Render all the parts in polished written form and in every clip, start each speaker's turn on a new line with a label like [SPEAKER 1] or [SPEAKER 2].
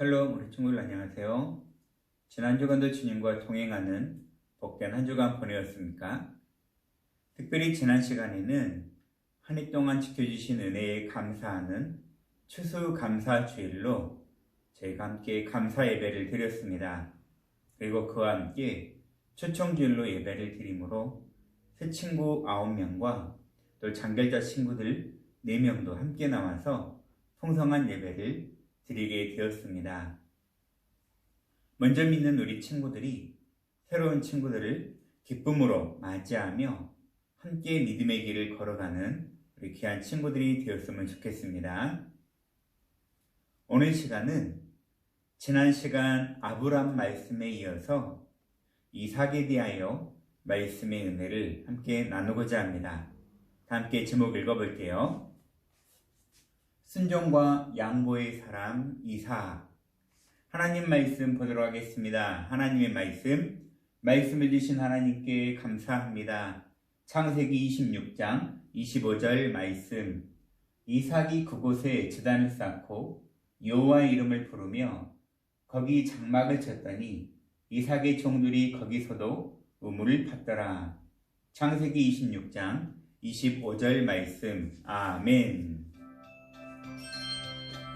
[SPEAKER 1] 샬롬, 우리 친구들 안녕하세요. 지난 주간도 주님과 동행하는 복된 한 주간 보내었습니까? 특별히 지난 시간에는 한 해 동안 지켜주신 은혜에 감사하는 추수감사주일로 저희가 함께 감사 예배를 드렸습니다. 그리고 그와 함께 초청주일로 예배를 드리므로 새 친구 9명과 또 장결자 친구들 4명도 함께 나와서 풍성한 예배를 드리게 되었습니다. 먼저 믿는 우리 친구들이 새로운 친구들을 기쁨으로 맞이하며 함께 믿음의 길을 걸어가는 우리 귀한 친구들이 되었으면 좋겠습니다. 오늘 시간은 지난 시간 아브람 말씀에 이어서 이삭에 대하여 말씀의 은혜를 함께 나누고자 합니다. 다 함께 제목 읽어볼게요. 순종과 양보의 사람 이삭. 하나님 말씀 보도록 하겠습니다. 하나님의 말씀을 주신 하나님께 감사합니다. 창세기 26장 25절 말씀. 이삭이 그곳에 제단을 쌓고 여호와의 이름을 부르며 거기 장막을 쳤더니 이삭의 종들이 거기서도 우물을 팠더라. 창세기 26장 25절 말씀. 아멘.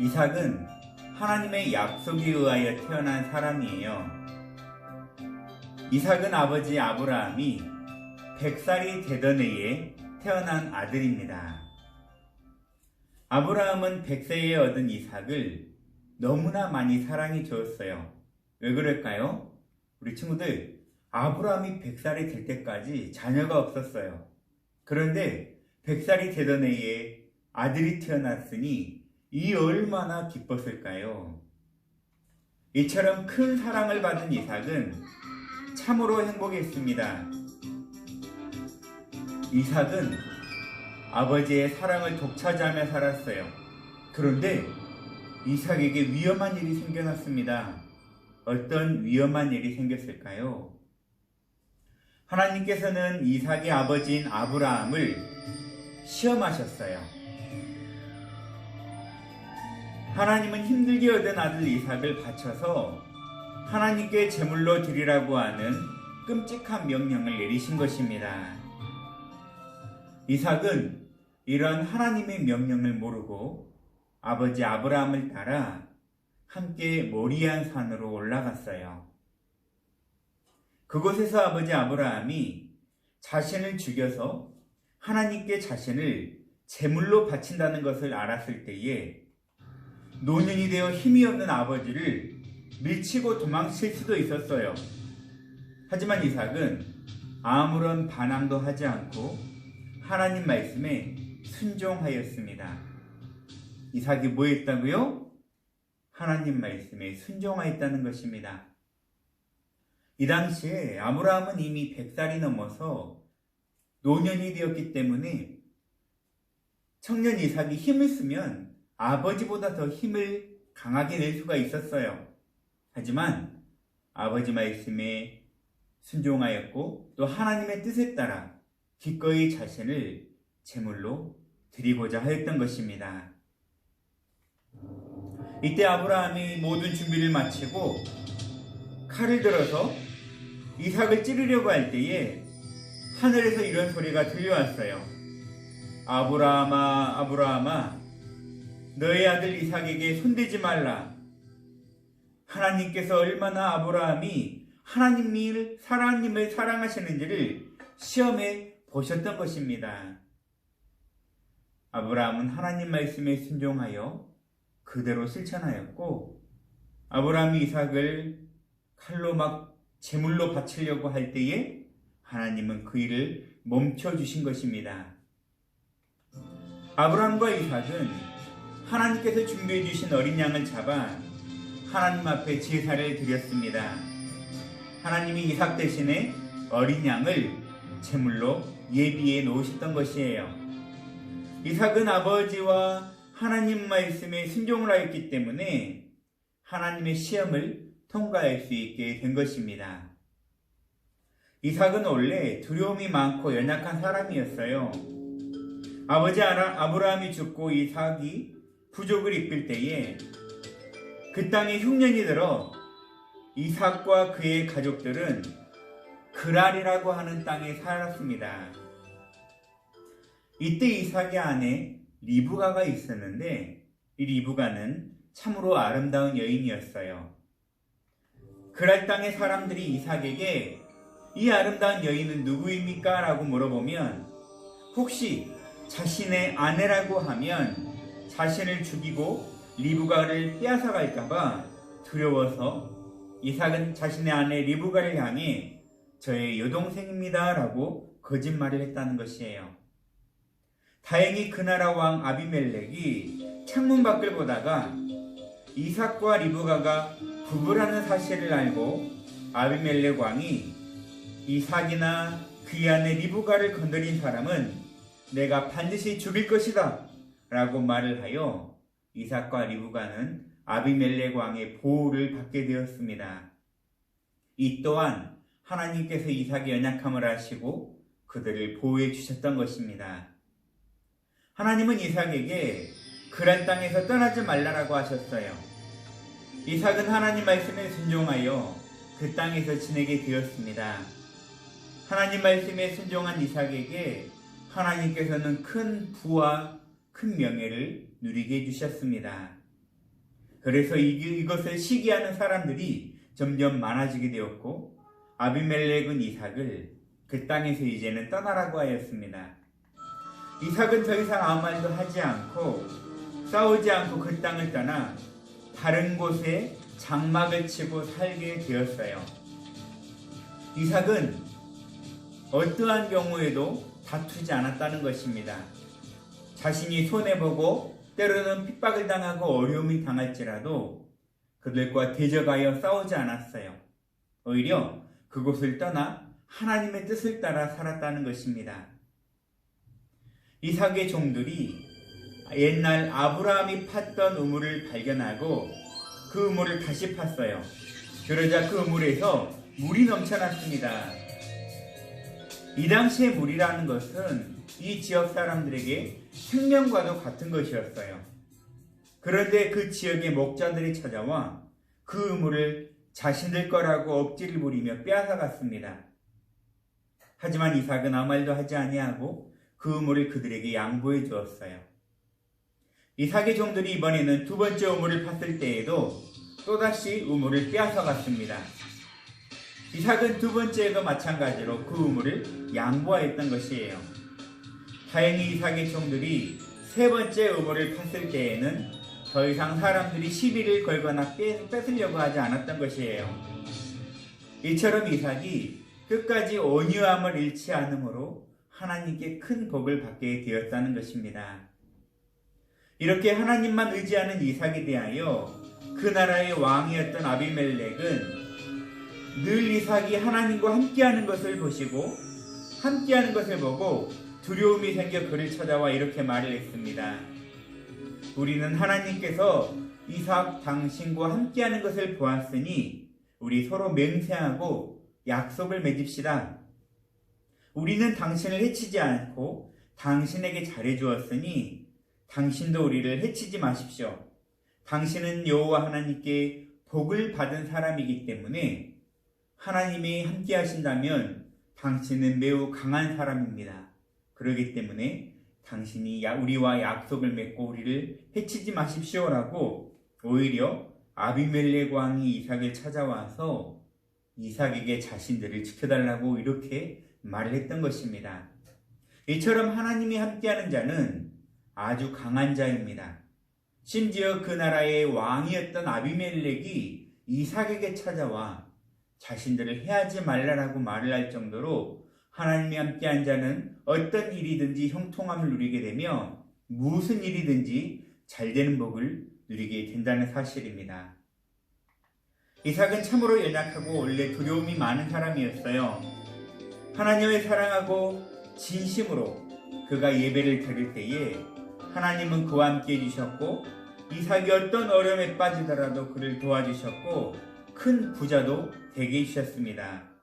[SPEAKER 1] 이삭은 하나님의 약속에 의하여 태어난 사람이에요. 이삭은 아버지 아브라함이 100살이 되던 해에 태어난 아들입니다. 아브라함은 100세에 얻은 이삭을 너무나 많이 사랑해 주었어요. 왜 그럴까요? 우리 친구들, 아브라함이 100살이 될 때까지 자녀가 없었어요. 그런데 100살이 되던 해에 아들이 태어났으니 이 얼마나 기뻤을까요? 이처럼 큰 사랑을 받은 이삭은 참으로 행복했습니다. 이삭은 아버지의 사랑을 독차지하며 살았어요. 그런데 이삭에게 위험한 일이 생겨났습니다. 어떤 위험한 일이 생겼을까요? 하나님께서는 이삭의 아버지인 아브라함을 시험하셨어요. 하나님은 힘들게 얻은 아들 이삭을 바쳐서 하나님께 제물로 드리라고 하는 끔찍한 명령을 내리신 것입니다. 이삭은 이런 하나님의 명령을 모르고 아버지 아브라함을 따라 함께 모리안 산으로 올라갔어요. 그곳에서 아버지 아브라함이 자신을 죽여서 하나님께 자신을 제물로 바친다는 것을 알았을 때에 노년이 되어 힘이 없는 아버지를 밀치고 도망칠 수도 있었어요. 하지만 이삭은 아무런 반항도 하지 않고 하나님 말씀에 순종하였습니다. 이삭이 뭐 했다고요? 하나님 말씀에 순종하였다는 것입니다. 이 당시에 아브라함은 이미 100살이 넘어서 노년이 되었기 때문에 청년 이삭이 힘을 쓰면 아버지보다 더 힘을 강하게 낼 수가 있었어요. 하지만 아버지 말씀에 순종하였고 또 하나님의 뜻에 따라 기꺼이 자신을 제물로 드리고자 하였던 것입니다. 이때 아브라함이 모든 준비를 마치고 칼을 들어서 이삭을 찌르려고 할 때에 하늘에서 이런 소리가 들려왔어요. 아브라함아, 아브라함아, 너의 아들 이삭에게 손대지 말라. 하나님께서 얼마나 아브라함이 하나님을 사랑하시는지를 시험해 보셨던 것입니다. 아브라함은 하나님 말씀에 순종하여 그대로 실천하였고, 아브라함이 이삭을 칼로 막 제물로 바치려고 할 때에 하나님은 그 일을 멈춰주신 것입니다. 아브라함과 이삭은 하나님께서 준비해 주신 어린 양을 잡아 하나님 앞에 제사를 드렸습니다. 하나님이 이삭 대신에 어린 양을 제물로 예비해 놓으셨던 것이에요. 이삭은 아버지와 하나님 말씀에 순종을 하였기 때문에 하나님의 시험을 통과할 수 있게 된 것입니다. 이삭은 원래 두려움이 많고 연약한 사람이었어요. 아버지 아브라함이 죽고 이삭이 부족을 이끌 때에 그 땅에 흉년이 들어 이삭과 그의 가족들은 그랄이라고 하는 땅에 살았습니다. 이때 이삭의 아내 리브가가 있었는데 이 리브가는 참으로 아름다운 여인이었어요. 그랄 땅의 사람들이 이삭에게 이 아름다운 여인은 누구입니까? 라고 물어보면 혹시 자신의 아내라고 하면 자신을 죽이고 리브가를 빼앗아 갈까봐 두려워서 이삭은 자신의 아내 리브가를 향해 저의 여동생입니다 라고 거짓말을 했다는 것이에요. 다행히 그 나라 왕 아비멜렉이 창문 밖을 보다가 이삭과 리브가가 부부라는 사실을 알고 아비멜렉 왕이 이삭이나 그의 아내 리브가를 건드린 사람은 내가 반드시 죽일 것이다 라고 말을 하여 이삭과 리브가는 아비멜렉 왕의 보호를 받게 되었습니다. 이 또한 하나님께서 이삭의 연약함을 아시고 그들을 보호해 주셨던 것입니다. 하나님은 이삭에게 그랄 땅에서 떠나지 말라라고 하셨어요. 이삭은 하나님 말씀에 순종하여 그 땅에서 지내게 되었습니다. 하나님 말씀에 순종한 이삭에게 하나님께서는 큰 부와 큰 명예를 누리게 해주셨습니다. 그래서 이것을 시기하는 사람들이 점점 많아지게 되었고 아비멜렉은 이삭을 그 땅에서 이제는 떠나라고 하였습니다. 이삭은 더 이상 아무 말도 하지 않고 싸우지 않고 그 땅을 떠나 다른 곳에 장막을 치고 살게 되었어요. 이삭은 어떠한 경우에도 다투지 않았다는 것입니다. 자신이 손해보고 때로는 핍박을 당하고 어려움이 당할지라도 그들과 대적하여 싸우지 않았어요. 오히려 그곳을 떠나 하나님의 뜻을 따라 살았다는 것입니다. 이삭의 종들이 옛날 아브라함이 팠던 우물을 발견하고 그 우물을 다시 팠어요. 그러자 그 우물에서 물이 넘쳐났습니다. 이 당시의 물이라는 것은 이 지역 사람들에게 생명과도 같은 것이었어요. 그런데 그 지역의 목자들이 찾아와 그 우물을 자신들 거라고 억지를 부리며 빼앗아갔습니다. 하지만 이삭은 아무 말도 하지 아니하고 그 우물을 그들에게 양보해 주었어요. 이삭의 종들이 이번에는 두 번째 우물을 팠을 때에도 또다시 우물을 빼앗아갔습니다. 이삭은 두 번째에도 마찬가지로 그 우물을 양보하였던 것이에요. 다행히 이삭의 종들이 세 번째 우물을 팠을 때에는 더 이상 사람들이 시비를 걸거나 뺏으려고 하지 않았던 것이에요. 이처럼 이삭이 끝까지 온유함을 잃지 않으므로 하나님께 큰 복을 받게 되었다는 것입니다. 이렇게 하나님만 의지하는 이삭에 대하여 그 나라의 왕이었던 아비멜렉은 늘 이삭이 하나님과 함께하는 것을 보시고 함께하는 것을 보고 두려움이 생겨 그를 찾아와 이렇게 말을 했습니다. 우리는 하나님께서 이삭 당신과 함께하는 것을 보았으니 우리 서로 맹세하고 약속을 맺읍시다. 우리는 당신을 해치지 않고 당신에게 잘해주었으니 당신도 우리를 해치지 마십시오. 당신은 여호와 하나님께 복을 받은 사람이기 때문에 하나님이 함께 하신다면 당신은 매우 강한 사람입니다. 그렇기 때문에 당신이 우리와 약속을 맺고 우리를 해치지 마십시오라고 오히려 아비멜렉 왕이 이삭을 찾아와서 이삭에게 자신들을 지켜달라고 이렇게 말을 했던 것입니다. 이처럼 하나님이 함께하는 자는 아주 강한 자입니다. 심지어 그 나라의 왕이었던 아비멜렉이 이삭에게 찾아와 자신들을 해하지 말라라고 말을 할 정도로 하나님이 함께한 자는 어떤 일이든지 형통함을 누리게 되며 무슨 일이든지 잘되는 복을 누리게 된다는 사실입니다. 이삭은 참으로 연약하고 원래 두려움이 많은 사람이었어요. 하나님을 사랑하고 진심으로 그가 예배를 드릴 때에 하나님은 그와 함께 해주셨고 이삭이 어떤 어려움에 빠지더라도 그를 도와주셨고 큰 부자도 되게 해주셨습니다.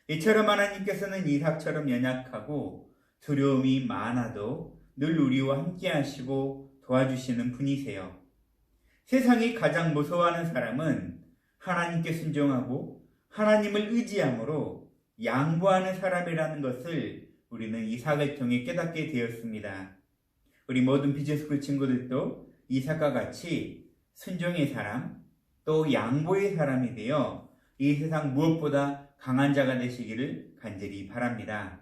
[SPEAKER 1] 이처럼 하나님께서는 이삭처럼 연약하고 두려움이 많아도 늘 우리와 함께 하시고 도와주시는 분이세요. 세상이 가장 무서워하는 사람은 하나님께 순종하고 하나님을 의지함으로 양보하는 사람이라는 것을 우리는 이삭을 통해 깨닫게 되었습니다. 우리 모든 비즈니스쿨 친구들도 이삭과 같이 순종의 사람, 또 양보의 사람이 되어 이 세상 무엇보다 강한 자가 되시기를 간절히 바랍니다.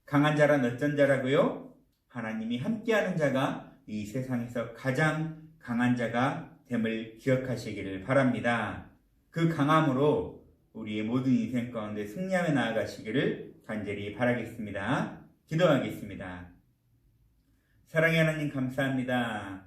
[SPEAKER 1] 강한 자란 어떤 자라고요? 하나님이 함께하는 자가 이 세상에서 가장 강한 자가 됨을 기억하시기를 바랍니다. 그 강함으로 우리의 모든 인생 가운데 승리하며 나아가시기를 간절히 바라겠습니다. 기도하겠습니다. 사랑의 하나님 감사합니다.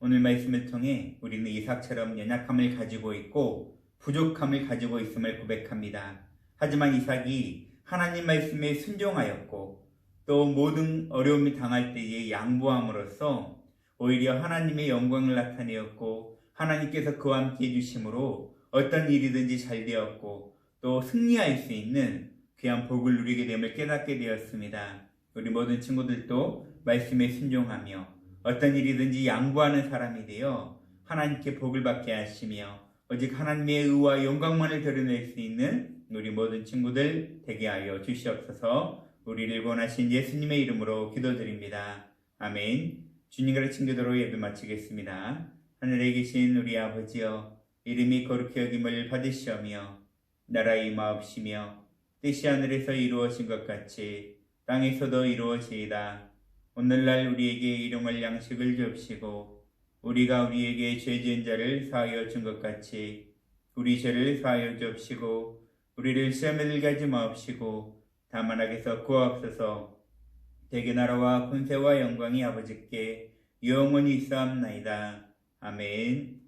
[SPEAKER 1] 오늘 말씀을 통해 우리는 이삭처럼 연약함을 가지고 있고 부족함을 가지고 있음을 고백합니다. 하지만 이삭이 하나님 말씀에 순종하였고 또 모든 어려움이 당할 때에 양보함으로써 오히려 하나님의 영광을 나타내었고 하나님께서 그와 함께 해주심으로 어떤 일이든지 잘 되었고 또 승리할 수 있는 귀한 복을 누리게 됨을 깨닫게 되었습니다. 우리 모든 친구들도 말씀에 순종하며 어떤 일이든지 양보하는 사람이 되어 하나님께 복을 받게 하시며 오직 하나님의 의와 영광만을 드러낼 수 있는 우리 모든 친구들 되게 하여 주시옵소서. 우리를 원하신 예수님의 이름으로 기도드립니다. 아멘. 주님 가르친 교도로 예배 마치겠습니다. 하늘에 계신 우리 아버지여, 이름이 거룩히 여김을 받으시오며 나라의 임하옵시며 뜻이 하늘에서 이루어진 것 같이 땅에서도 이루어지이다. 오늘날 우리에게 일용할 양식을 주옵시고 우리가 우리에게 죄 지은 자를 사하여 준 것 같이 우리 죄를 사하여 주옵시고 우리를 시험에 들게 하지 마옵시고 다만 악에서 구하옵소서. 대개 나라와 권세와 영광이 아버지께 영원히 있사옵나이다. 아멘.